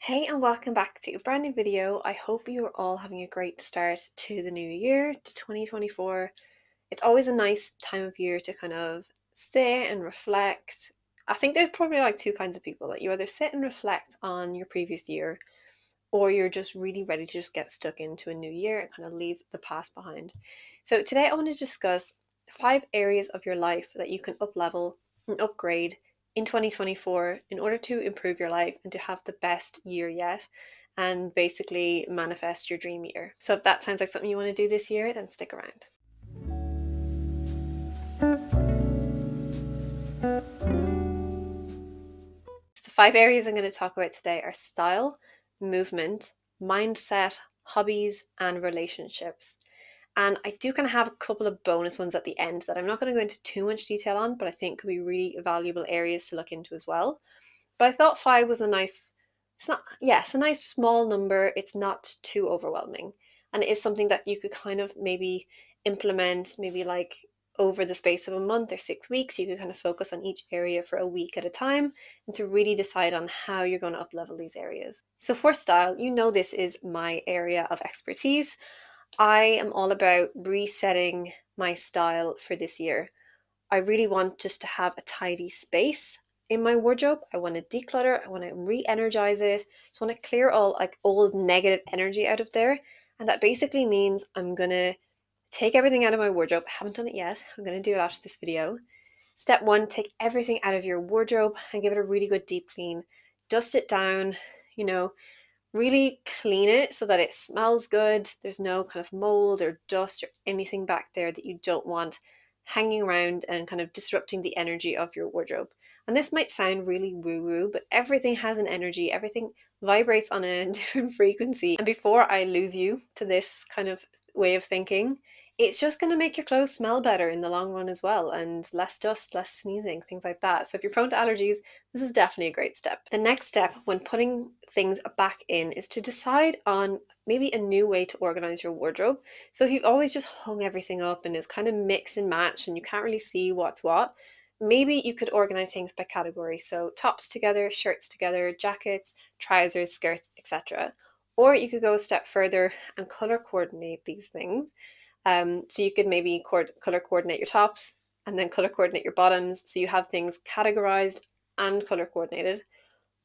Hey and welcome back to a brand new video. I hope you are all having a great start to the new year, to 2024. It's always a nice time of year to kind of sit and reflect. I think there's probably like two kinds of people that you either sit and reflect on your previous year or you're just really ready to just get stuck into a new year and kind of leave the past behind. So today I want to discuss 5 areas of your life that you can up level and upgrade in 2024 in order to improve your life and to have the best year yet and basically manifest your dream year. So if that sounds like something you want to do this year, then stick around. The 5 areas I'm going to talk about today are style, movement, mindset, hobbies, and relationships. And I do kind of have a couple of bonus ones at the end that I'm not going to go into too much detail on, but I think could be really valuable areas to look into as well. But I thought 5 was a nice, it's not, yeah, it's a nice small number. It's not too overwhelming. And it is something that you could kind of maybe implement, maybe like over the space of a month or 6 weeks. You could kind of focus on each area for a week at a time and to really decide on how you're going to up level these areas. So for style, this is my area of expertise. I am all about resetting my style for this year. I really want just to have a tidy space in my wardrobe. I want to declutter, I want to re-energize it. Just want to clear all like old negative energy out of there. And that basically means I'm gonna take everything out of my wardrobe. I haven't done it yet. I'm gonna do it after this video. Step 1, take everything out of your wardrobe and give it a really good deep clean. Dust it down, you know, really clean it so that it smells good. There's no kind of mold or dust or anything back there that you don't want hanging around and kind of disrupting the energy of your wardrobe. And this might sound really woo-woo, but everything has an energy, everything vibrates on a different frequency. And before I lose you to this kind of way of thinking, it's just going to make your clothes smell better in the long run as well, and less dust, less sneezing, things like that. So if you're prone to allergies, this is definitely a great step. The next step when putting things back in is to decide on maybe a new way to organize your wardrobe. So if you've always just hung everything up and it's kind of mixed and matched and you can't really see what's what, maybe you could organize things by category. So tops together, shirts together, jackets, trousers, skirts, etc. Or you could go a step further and color coordinate these things. So you could maybe color coordinate your tops and then color coordinate your bottoms. So you have things categorized and color coordinated.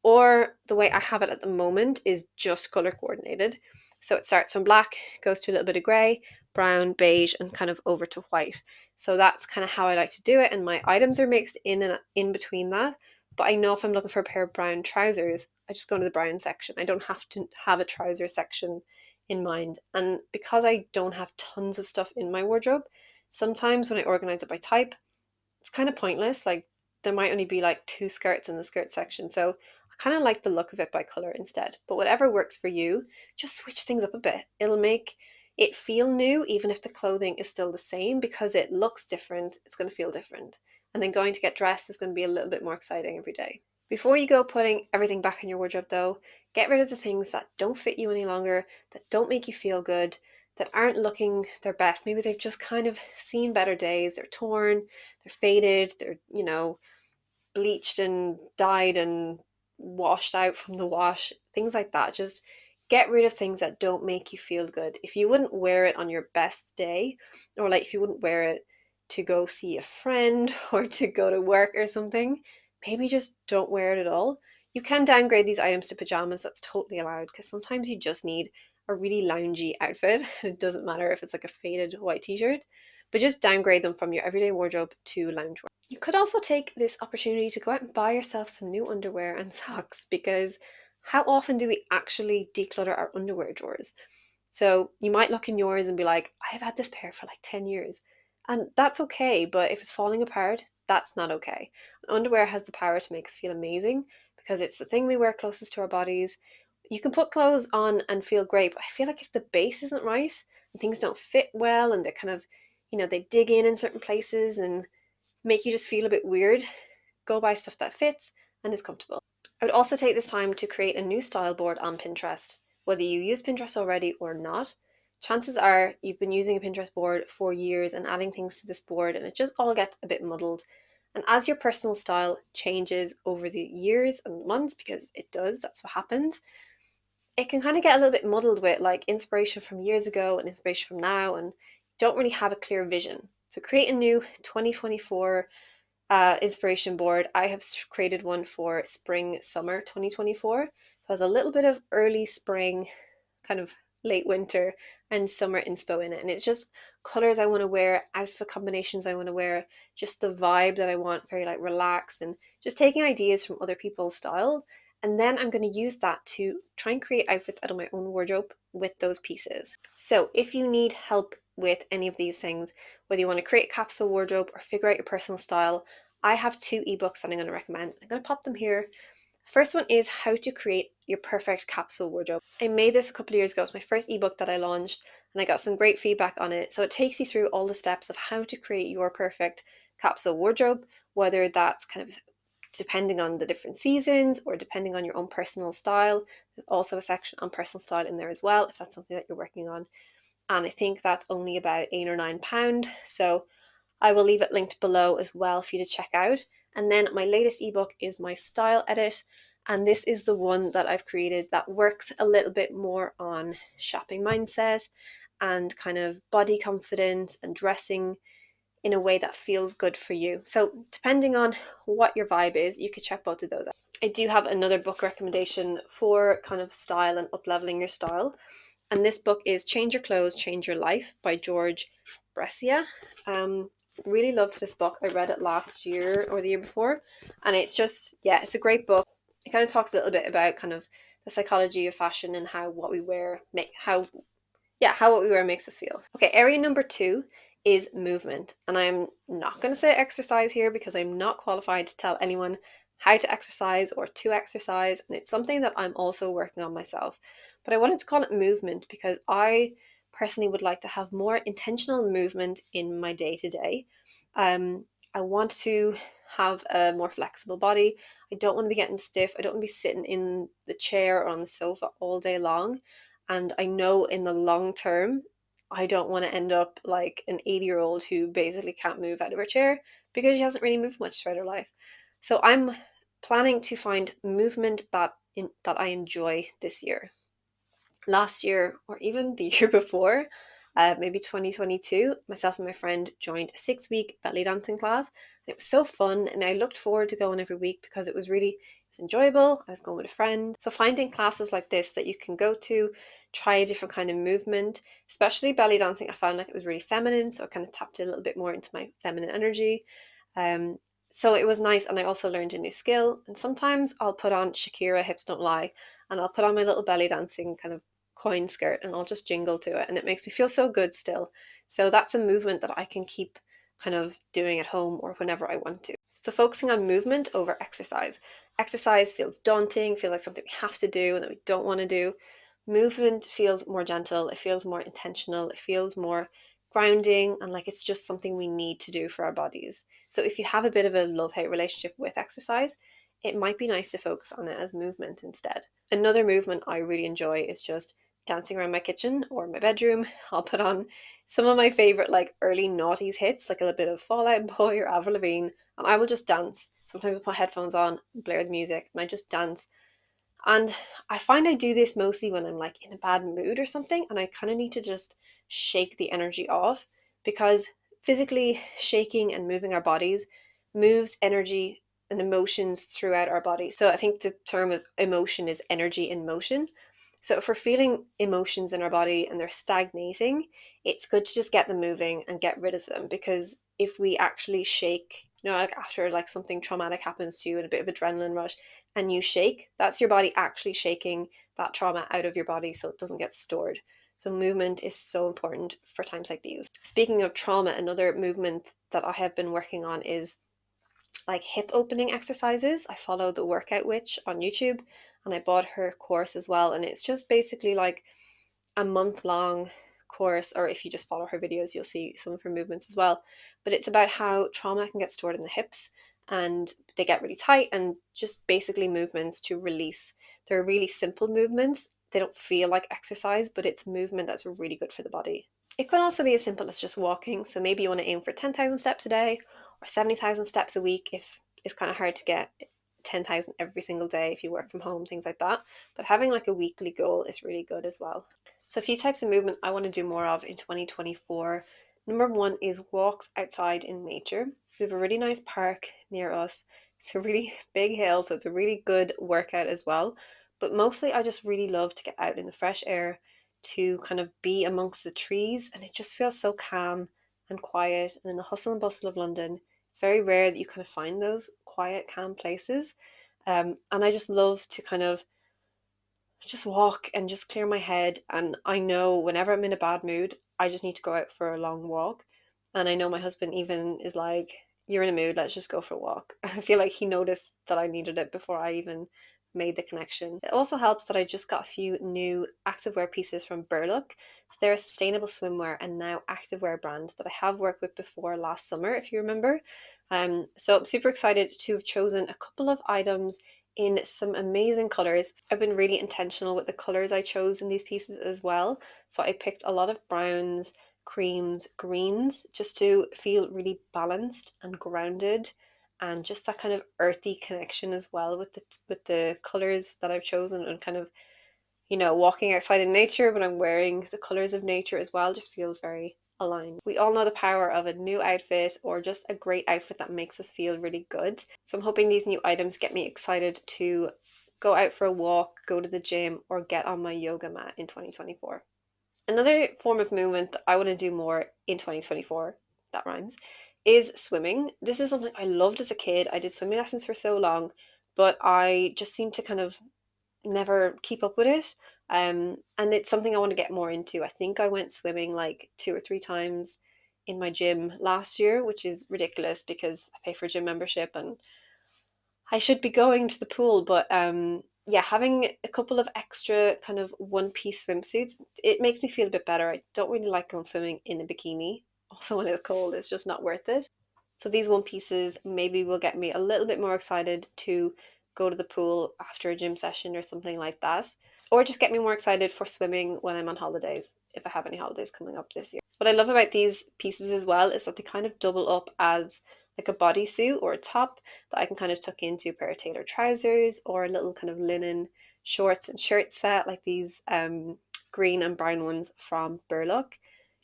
Or the way I have it at the moment is just color coordinated. So it starts from black, goes to a little bit of grey, brown, beige, and kind of over to white. So that's kind of how I like to do it. And my items are mixed in and in between that. But I know if I'm looking for a pair of brown trousers, I just go to the brown section. I don't have to have a trouser section in mind. And because I don't have tons of stuff in my wardrobe, sometimes when I organize it by type, it's kind of pointless. Like there might only be like 2 skirts in the skirt section. So I kind of like the look of it by color instead. But whatever works for you, just switch things up a bit. It'll make it feel new, even if the clothing is still the same, because it looks different. It's going to feel different. And then going to get dressed is going to be a little bit more exciting every day. Before you go putting everything back in your wardrobe though, get rid of the things that don't fit you any longer, that don't make you feel good, that aren't looking their best. Maybe they've just kind of seen better days. They're torn, they're faded, they're, bleached and dyed and washed out from the wash, things like that. Just get rid of things that don't make you feel good. If you wouldn't wear it on your best day, or like if you wouldn't wear it to go see a friend or to go to work or something, maybe just don't wear it at all. You can downgrade these items to pajamas, that's totally allowed, because sometimes you just need a really loungy outfit. It doesn't matter if it's like a faded white t-shirt, but just downgrade them from your everyday wardrobe to loungewear. You could also take this opportunity to go out and buy yourself some new underwear and socks, because how often do we actually declutter our underwear drawers? So you might look in yours and be like, I've had this pair for like 10 years. And that's okay, but if it's falling apart, that's not okay. Underwear has the power to make us feel amazing because it's the thing we wear closest to our bodies. You can put clothes on and feel great, but I feel like if the base isn't right and things don't fit well and they're kind of, they dig in certain places and make you just feel a bit weird, go buy stuff that fits and is comfortable. I would also take this time to create a new style board on Pinterest. Whether you use Pinterest already or not, chances are you've been using a Pinterest board for years and adding things to this board and it just all gets a bit muddled And as your personal style changes over the years and months, because it does, that's what happens, it can kind of get a little bit muddled with like inspiration from years ago and inspiration from now, and don't really have a clear vision. So create a new 2024 inspiration board. I have created one for spring summer 2024. So it has a little bit of early spring, kind of late winter and summer inspo in it, and it's just colors I want to wear, outfit combinations I want to wear, just the vibe that I want, very like relaxed, and just taking ideas from other people's style. And then I'm going to use that to try and create outfits out of my own wardrobe with those pieces. So if you need help with any of these things, whether you want to create a capsule wardrobe or figure out your personal style, I have 2 ebooks that I'm going to recommend. I'm going to pop them here. First one is how to create your perfect capsule wardrobe. I made this a couple of years ago. It's my first ebook that I launched, and I got some great feedback on it. So it takes you through all the steps of how to create your perfect capsule wardrobe, whether that's kind of depending on the different seasons or depending on your own personal style. There's also a section on personal style in there as well, if that's something that you're working on. And I think that's only about £8 or £9. So I will leave it linked below as well for you to check out. And then my latest ebook is my style edit. And this is the one that I've created that works a little bit more on shopping mindset and kind of body confidence and dressing in a way that feels good for you. So depending on what your vibe is, you could check both of those out. I do have another book recommendation for kind of style and up-leveling your style. And this book is Change Your Clothes, Change Your Life by George Brescia. Really loved this book. I read it last year or the year before. And it's just, yeah, it's a great book. It kind of talks a little bit about kind of the psychology of fashion and how what we wear how what we wear makes us feel. Okay, area number 2 is movement. And I'm not going to say exercise here because I'm not qualified to tell anyone how to exercise or to exercise. And it's something that I'm also working on myself. But I wanted to call it movement because I personally would like to have more intentional movement in my day to day. I want to have a more flexible body. I don't want to be getting stiff. I don't want to be sitting in the chair or on the sofa all day long. And I know in the long term, I don't want to end up like an 80-year-old who basically can't move out of her chair because she hasn't really moved much throughout her life. So I'm planning to find movement that I enjoy this year. Last year, or even the year before, maybe 2022, myself and my friend joined a 6-week belly dancing class. And it was so fun, and I looked forward to going every week because it was enjoyable. I was going with a friend. So finding classes like this that you can go to, try a different kind of movement, especially belly dancing, I found like it was really feminine, so I kind of tapped it a little bit more into my feminine energy. Um, so it was nice, and I also learned a new skill. And sometimes I'll put on Shakira, Hips Don't Lie, and I'll put on my little belly dancing kind of coin skirt and I'll just jingle to it, and it makes me feel so good still. So that's a movement that I can keep kind of doing at home or whenever I want to. So focusing on movement over exercise. Exercise feels daunting, feels like something we have to do and that we don't want to do. Movement feels more gentle, it feels more intentional, it feels more grounding, and like it's just something we need to do for our bodies. So if you have a bit of a love-hate relationship with exercise, it might be nice to focus on it as movement instead. Another movement I really enjoy is just dancing around my kitchen or my bedroom. I'll put on some of my favorite like early noughties hits, like a little bit of Fall Out Boy or Avril Lavigne, and I will just dance. Sometimes I put headphones on, blare the music, and I just dance. And I find I do this mostly when I'm like in a bad mood or something, and I kind of need to just shake the energy off, because physically shaking and moving our bodies moves energy and emotions throughout our body. So I think the term of emotion is energy in motion. So if we're feeling emotions in our body and they're stagnating, it's good to just get them moving and get rid of them, because if we actually shake, like after like something traumatic happens to you and a bit of adrenaline rush, and you shake, that's your body actually shaking that trauma out of your body so it doesn't get stored. So movement is so important for times like these. Speaking of trauma, another movement that I have been working on is like hip opening exercises. I follow the Workout Witch on YouTube, and I bought her course as well. And it's just basically like a month long course, or if you just follow her videos, you'll see some of her movements as well. But it's about how trauma can get stored in the hips and they get really tight, and just basically movements to release. They're really simple movements. They don't feel like exercise, but it's movement that's really good for the body. It can also be as simple as just walking. So maybe you want to aim for 10,000 steps a day, or 70,000 steps a week if it's kind of hard to get 10,000 every single day if you work from home, things like that. But having like a weekly goal is really good as well. So a few types of movement I want to do more of in 2024. Number one is walks outside in nature. We have a really nice park near us. It's a really big hill, so it's a really good workout as well. But mostly I just really love to get out in the fresh air, to kind of be amongst the trees, and it just feels so calm and quiet. And in the hustle and bustle of London, it's very rare that you kind of find those quiet, calm places. And I just love to kind of just walk and just clear my head. And I know whenever I'm in a bad mood, I just need to go out for a long walk. And I know my husband even is like, "You're in a mood, let's just go for a walk." I feel like he noticed that I needed it before I even made the connection. It also helps that I just got a few new activewear pieces from Berlook. So they're a sustainable swimwear and now activewear brand that I have worked with before last summer, if you remember. So I'm super excited to have chosen a couple of items in some amazing colors. I've been really intentional with the colors I chose in these pieces as well. So I picked a lot of browns, creams, greens, just to feel really balanced and grounded, and just that kind of earthy connection as well with the colors that I've chosen, and kind of, walking outside in nature, but I'm wearing the colors of nature as well, just feels very aligned. We all know the power of a new outfit, or just a great outfit that makes us feel really good. So I'm hoping these new items get me excited to go out for a walk, go to the gym, or get on my yoga mat in 2024. Another form of movement that I want to do more in 2024, that rhymes, is swimming. This is something I loved as a kid. I did swimming lessons for so long, but I just seem to kind of never keep up with it. And it's something I want to get more into. I think I went swimming like 2 or 3 times in my gym last year, which is ridiculous because I pay for gym membership and I should be going to the pool. But yeah, having a couple of extra kind of one-piece swimsuits, it makes me feel a bit better. I don't really like going swimming in a bikini. Also, when it's cold, it's just not worth it. So these one pieces maybe will get me a little bit more excited to go to the pool after a gym session or something like that. Or just get me more excited for swimming when I'm on holidays, if I have any holidays coming up this year. What I love about these pieces as well is that they kind of double up as like a bodysuit or a top that I can kind of tuck into a pair of tailored trousers, or a little kind of linen shorts and shirt set, like these green and brown ones from Berlook.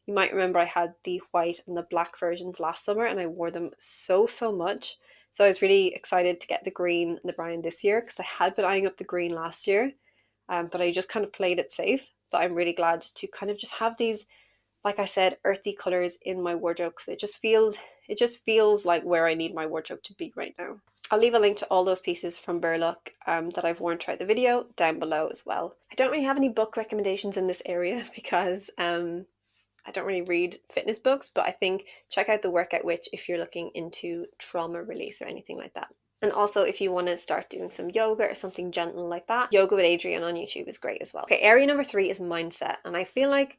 You might remember I had the white and the black versions last summer, and I wore them so much. So I was really excited to get the green and the brown this year, because I had been eyeing up the green last year, but I just kind of played it safe. But I'm really glad to kind of just have these, like I said, earthy colors in my wardrobe, because it just feels like where I need my wardrobe to be right now. I'll leave a link to all those pieces from Berlook that I've worn throughout the video down below as well. I don't really have any book recommendations in this area because I don't really read fitness books, but I think check out The Workout Witch if you're looking into trauma release or anything like that. And also, if you want to start doing some yoga or something gentle like that, Yoga with Adriene on YouTube is great as well. Okay, area number 3 is mindset. And I feel like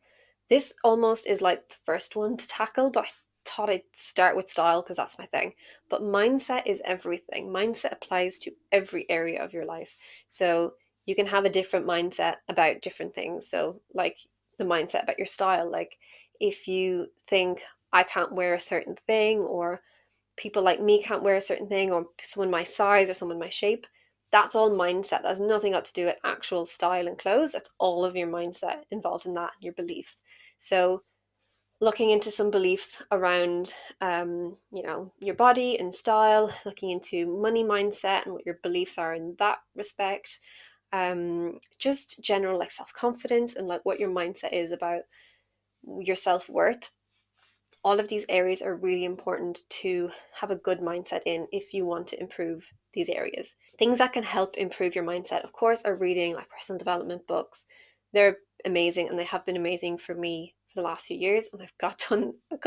this almost is like the first one to tackle, but I thought I'd start with style because that's my thing. But mindset is everything. Mindset applies to every area of your life. So you can have a different mindset about different things. So, like the mindset about your style, like if you think I can't wear a certain thing, or people like me can't wear a certain thing, or someone my size or someone my shape, that's all mindset. That has nothing got to do with actual style and clothes. That's all of your mindset involved in that, your beliefs. So looking into some beliefs around your body and style, looking into money mindset and what your beliefs are in that respect, just general like self-confidence and like what your mindset is about your self-worth. All of these areas are really important to have a good mindset in if you want to improve these areas. Things that can help improve your mindset, of course, are reading like personal development books. They're amazing, and they have been amazing for me for the last few years. And I've got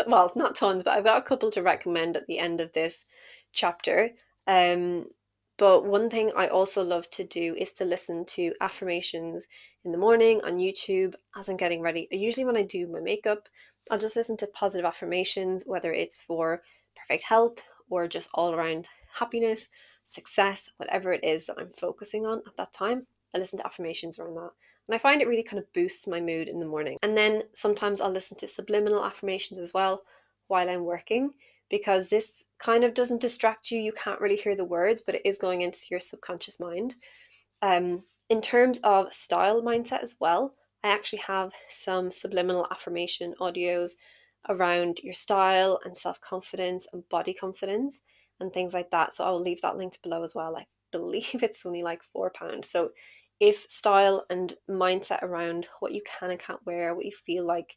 well, not tons, but I've got a couple to recommend at the end of this chapter. But one thing I also love to do is to listen to affirmations in the morning on YouTube as I'm getting ready. Usually when I do my makeup, I'll just listen to positive affirmations, whether it's for perfect health or just all around happiness, success, whatever it is that I'm focusing on at that time. I listen to affirmations around that. And I find it really kind of boosts my mood in the morning. And then sometimes I'll listen to subliminal affirmations as well while I'm working, because this kind of doesn't distract you. You can't really hear the words, but it is going into your subconscious mind. In terms of style mindset as well, I actually have some subliminal affirmation audios around your style and self-confidence and body confidence and things like that. So I'll leave that linked below as well. I believe it's only like £4. So if style and mindset around what you can and can't wear, what you feel like,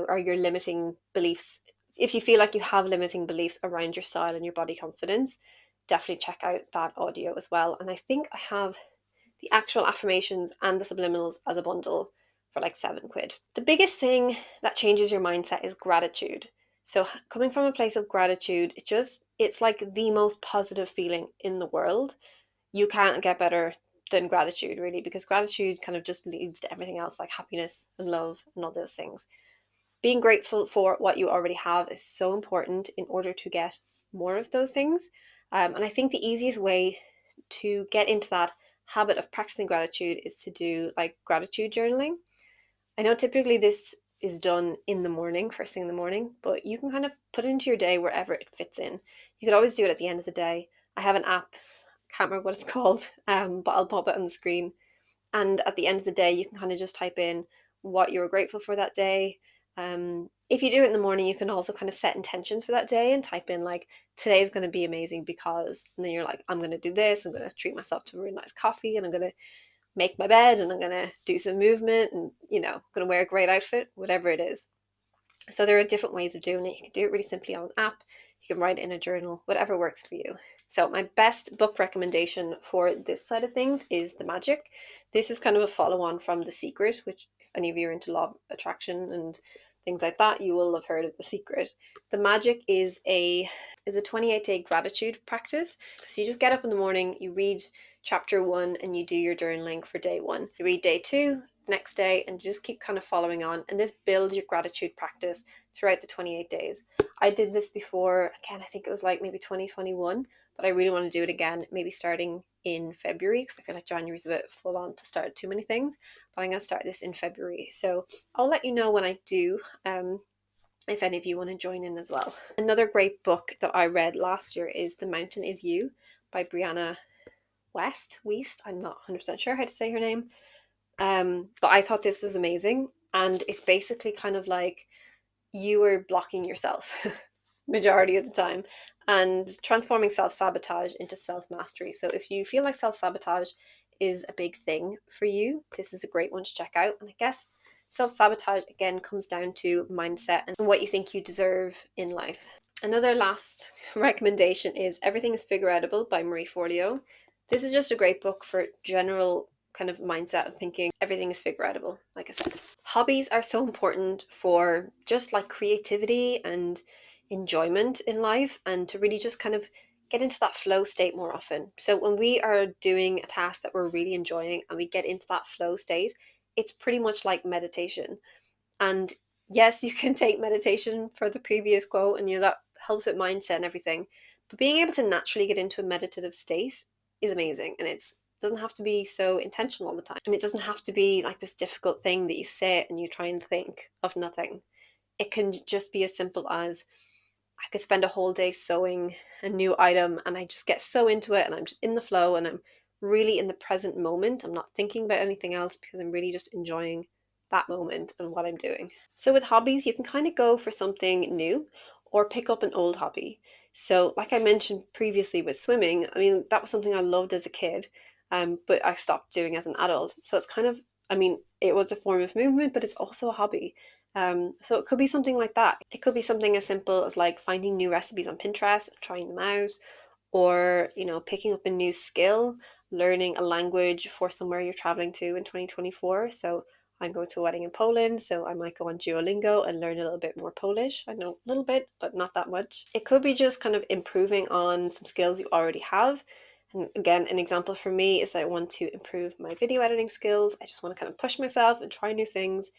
are your limiting beliefs, if you feel like you have limiting beliefs around your style and your body confidence, definitely check out that audio as well. And I think I have the actual affirmations and the subliminals as a bundle for like £7. The biggest thing that changes your mindset is gratitude. So coming from a place of gratitude, it's like the most positive feeling in the world. You can't get better than gratitude, really, because gratitude kind of just leads to everything else, like happiness and love and all those things. Being grateful for what you already have is so important in order to get more of those things. And I think the easiest way to get into that habit of practicing gratitude is to do like gratitude journaling. I know typically this is done in the morning, first thing in the morning, but you can kind of put it into your day wherever it fits in. You could always do it at the end of the day. I have an app, can't remember what it's called, but I'll pop it on the screen. And at the end of the day, you can kind of just type in what you were grateful for that day. If you do it in the morning, you can also kind of set intentions for that day and type in like, today is going to be amazing because, and then you're like, I'm going to do this, I'm going to treat myself to a really nice coffee, and I'm going to make my bed, and I'm going to do some movement, and, going to wear a great outfit, whatever it is. So there are different ways of doing it. You can do it really simply on an app. You can write it in a journal, whatever works for you. So my best book recommendation for this side of things is The Magic. This is kind of a follow-on from The Secret, which if any of you are into law of attraction and things like that, you will have heard of The Secret. The Magic is a 28-day gratitude practice. So you just get up in the morning, you read chapter 1, and you do your journaling for day 1. You read day 2, next day, and just keep kind of following on, and this builds your gratitude practice throughout the 28 days. I did this before, again, I think it was like maybe 2021, but I really want to do it again, maybe starting in February, because I feel like January is a bit full on to start too many things, but I'm going to start this in February. So I'll let you know when I do, if any of you want to join in as well. Another great book that I read last year is The Mountain Is You by Brianna Wiest. I'm not 100% sure how to say her name. But I thought this was amazing, and it's basically kind of like you were blocking yourself majority of the time and transforming self-sabotage into self-mastery. So if you feel like self-sabotage is a big thing for you, this is a great one to check out. And I guess self-sabotage again comes down to mindset and what you think you deserve in life. Another last recommendation is Everything is Figureoutable by Marie Forleo. This is just a great book for general kind of mindset of thinking. Everything is figureoutable, like I said. Hobbies are so important for just like creativity and enjoyment in life, and to really just kind of get into that flow state more often. So when we are doing a task that we're really enjoying and we get into that flow state, it's pretty much like meditation. And yes, you can take meditation for the previous quote, and that helps with mindset and everything. But being able to naturally get into a meditative state is amazing, and it doesn't have to be so intentional all the time, and it doesn't have to be like this difficult thing that you sit and you try and think of nothing. It can just be as simple as I could spend a whole day sewing a new item, and I just get so into it, and I'm just in the flow, and I'm really in the present moment. I'm not thinking about anything else because I'm really just enjoying that moment and what I'm doing. So with hobbies, you can kind of go for something new or pick up an old hobby. So like I mentioned previously with swimming, I mean, that was something I loved as a kid, but I stopped doing as an adult. So it's kind of, I mean, it was a form of movement, but it's also a hobby. So it could be something like that. It could be something as simple as like finding new recipes on Pinterest and trying them out, or, picking up a new skill, learning a language for somewhere you're traveling to in 2024. So I'm going to a wedding in Poland, so I might go on Duolingo and learn a little bit more Polish. I know a little bit, but not that much. It could be just kind of improving on some skills you already have. And again, an example for me is that I want to improve my video editing skills. I just want to kind of push myself and try new things.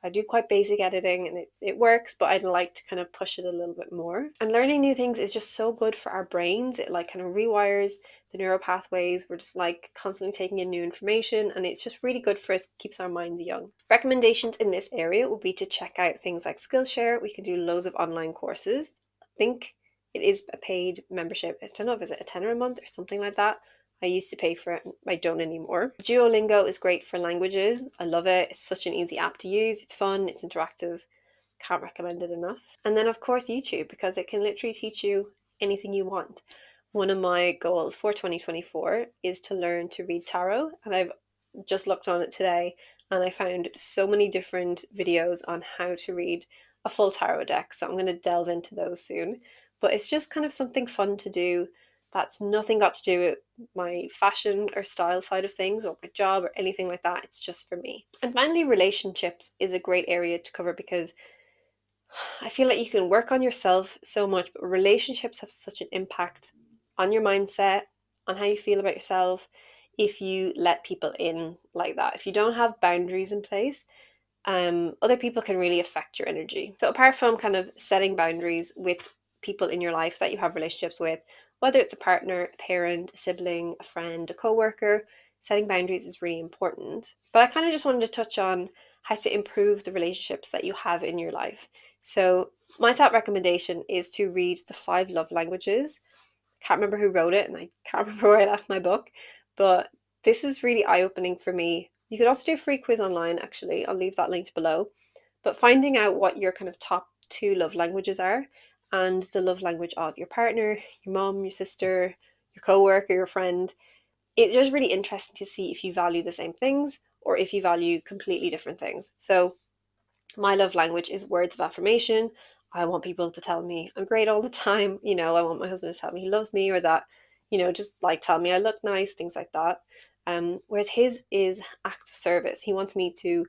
I do quite basic editing, and it works, but I'd like to kind of push it a little bit more. And learning new things is just so good for our brains. It like kind of rewires the neural pathways. We're just like constantly taking in new information, and it's just really good for us, keeps our minds young. Recommendations in this area would be to check out things like Skillshare. We can do loads of online courses. think it is a paid membership. I don't know if it's a tenner a month or something like that. I used to pay for it. I don't anymore. Duolingo is great for languages. I love it. It's such an easy app to use. It's fun. It's interactive. Can't recommend it enough. And then of course YouTube, because it can literally teach you anything you want. One of my goals for 2024 is to learn to read tarot, and I've just looked on it today and I found so many different videos on how to read a full tarot deck. So I'm going to delve into those soon. But it's just kind of something fun to do that's nothing got to do with my fashion or style side of things or my job or anything like that. It's just for me. And finally, relationships is a great area to cover because I feel like you can work on yourself so much, but relationships have such an impact on your mindset, on how you feel about yourself, if you let people in like that. If you don't have boundaries in place, other people can really affect your energy. So apart from kind of setting boundaries with people in your life that you have relationships with, whether it's a partner, a parent, a sibling, a friend, a coworker, setting boundaries is really important. But I kind of just wanted to touch on how to improve the relationships that you have in your life. So my top recommendation is to read The 5 Love Languages. I can't remember who wrote it and I can't remember where I left my book, but this is really eye-opening for me. You could also do a free quiz online, actually. I'll leave that linked below. But finding out what your kind of top 2 love languages are and the love language of your partner, your mom, your sister, your coworker, your friend, it's just really interesting to see if you value the same things or if you value completely different things. So my love language is words of affirmation. I want people to tell me I'm great all the time. I want my husband to tell me he loves me, or that, just like tell me I look nice, things like that. Whereas his is acts of service. He wants me to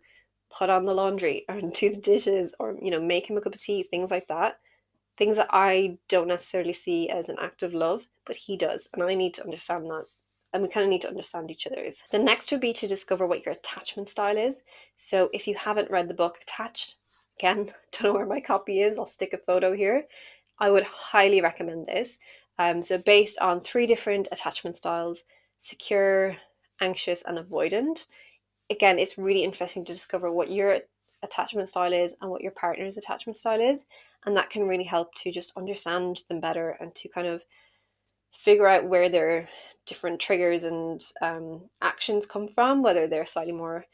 put on the laundry or do the dishes or, make him a cup of tea, things like that. Things that I don't necessarily see as an act of love, but he does. And I need to understand that. And we kind of need to understand each other's. The next would be to discover what your attachment style is. So if you haven't read the book Attached, again, don't know where my copy is, I'll stick a photo here. I would highly recommend this. So based on 3 different attachment styles: secure, anxious, and avoidant. Again, it's really interesting to discover what your attachment style is and what your partner's attachment style is. And that can really help to just understand them better and to kind of figure out where their different triggers and actions come from, whether they're slightly more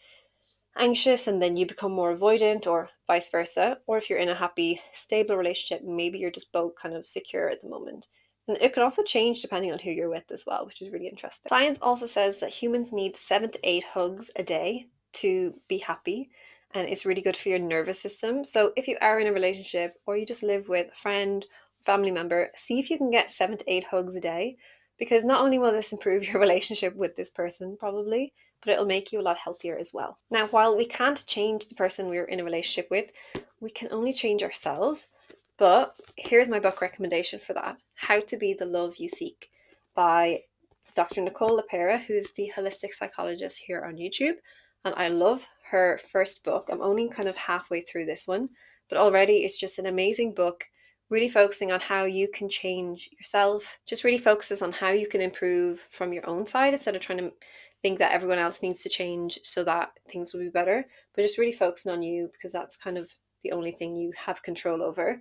anxious and then you become more avoidant, or vice versa. Or if you're in a happy, stable relationship, maybe you're just both kind of secure at the moment. And it can also change depending on who you're with as well, which is really interesting. Science also says that humans need 7 to 8 hugs a day to be happy. And it's really good for your nervous system. So if you are in a relationship or you just live with a friend, family member, see if you can get 7 to 8 hugs a day. Because not only will this improve your relationship with this person, probably, but it'll make you a lot healthier as well. Now, while we can't change the person we're in a relationship with, we can only change ourselves. But here's my book recommendation for that: How to Be the Love You Seek by Dr. Nicole LePera, who is the holistic psychologist here on YouTube. And I love her first book. I'm only kind of halfway through this one, but already it's just an amazing book, really focusing on how you can change yourself, just really focuses on how you can improve from your own side instead of trying to think that everyone else needs to change so that things will be better, but just really focusing on you, because that's kind of the only thing you have control over.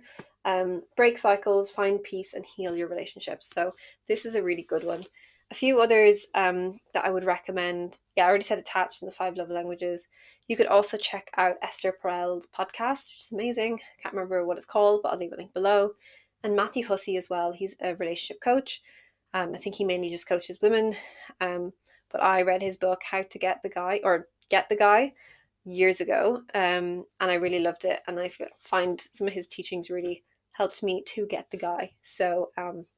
Break cycles, find peace, and heal your relationships. So this is a really good one. A few others that I would recommend. Yeah, I already said Attached in the 5 Love Languages. You could also check out Esther Perel's podcast, which is amazing. Can't remember what it's called, but I'll leave a link below. And Matthew Hussey as well. He's a relationship coach. I think he mainly just coaches women. But I read his book, How to Get the Guy, or Get the Guy, years ago. And I really loved it. And I find some of his teachings really helped me to get the guy. So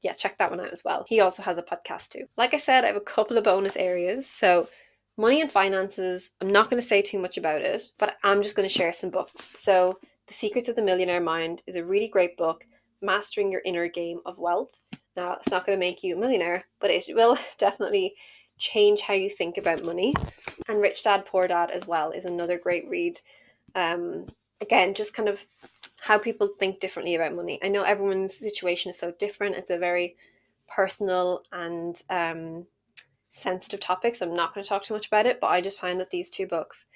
yeah, check that one out as well. He also has a podcast too. Like I said, I have a couple of bonus areas. So money and finances, I'm not going to say too much about it, but I'm just going to share some books. So The Secrets of the Millionaire Mind is a really great book, mastering your inner game of wealth. Now, it's not going to make you a millionaire, but it will definitely change how you think about money. And Rich Dad Poor Dad as well is another great read. Again, just kind of how people think differently about money. I know everyone's situation is so different. It's a very personal and sensitive topic, so I'm not going to talk too much about it, but I just find that these 2 books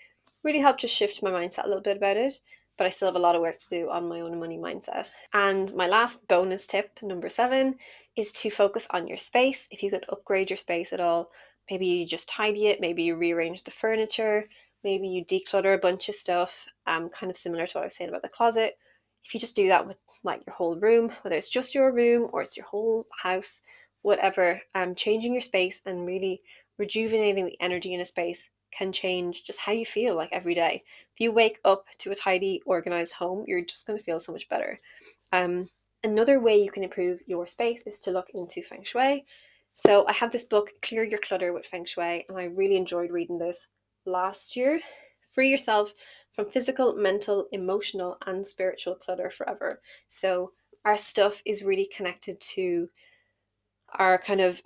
really helped to shift my mindset a little bit about it. but I still have a lot of work to do on my own money mindset. And my last bonus tip, number 7, is to focus on your space. If you could upgrade your space at all, maybe you just tidy it, maybe you rearrange the furniture, maybe you declutter a bunch of stuff, kind of similar to what I was saying about the closet. If you just do that with like your whole room, whether it's just your room or it's your whole house, whatever, changing your space and really rejuvenating the energy in a space can change just how you feel like every day. If you wake up to a tidy, organized home, you're just going to feel so much better. Another way you can improve your space is to look into Feng Shui. So I have this book, Clear Your Clutter with Feng Shui, and I really enjoyed reading this last year. Free yourself from physical, mental, emotional, and spiritual clutter forever. So our stuff is really connected to our kind of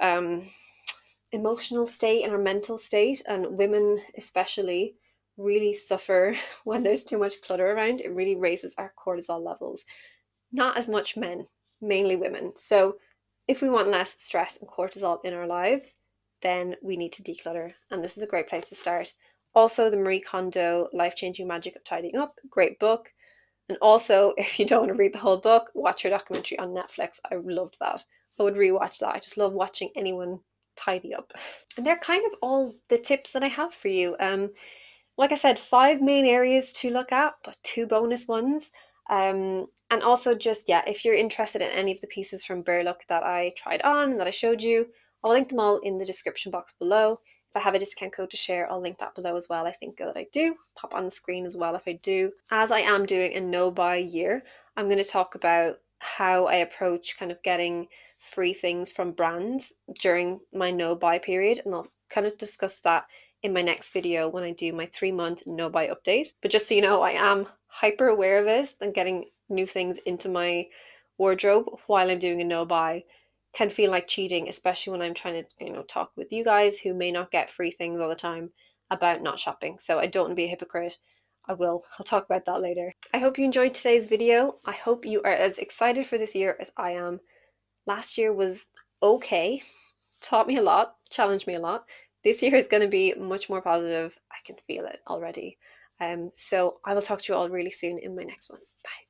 emotional state and our mental state, and women especially really suffer when there's too much clutter around. It really raises our cortisol levels. Not as much men, mainly women. So if we want less stress and cortisol in our lives, then we need to declutter, and this is a great place to start. Also, the Marie Kondo Life Changing Magic of Tidying Up, great book. And also, if you don't want to read the whole book, watch her documentary on Netflix. I loved that. I would rewatch that. I just love watching anyone tidy up. And they're kind of all the tips that I have for you. Like I said, 5 main areas to look at, but 2 bonus ones. And also just, yeah, if you're interested in any of the pieces from Berlook that I tried on and that I showed you, I'll link them all in the description box below. If I have a discount code to share, I'll link that below as well. I think that I do. Pop on the screen as well if I do. As I am doing a no-buy year, I'm going to talk about how I approach kind of getting free things from brands during my no-buy period, and I'll kind of discuss that in my next video when I do my 3-month no-buy update. But just so you know, I am hyper aware of it, and getting new things into my wardrobe while I'm doing a no-buy can feel like cheating, especially when I'm trying to, talk with you guys who may not get free things all the time about not shopping. So I don't want to be a hypocrite. I'll talk about that later. I hope you enjoyed today's video. I hope you are as excited for this year as I am. Last year was okay, taught me a lot, challenged me a lot. This year is going to be much more positive. I can feel it already. So I will talk to you all really soon in my next one. Bye.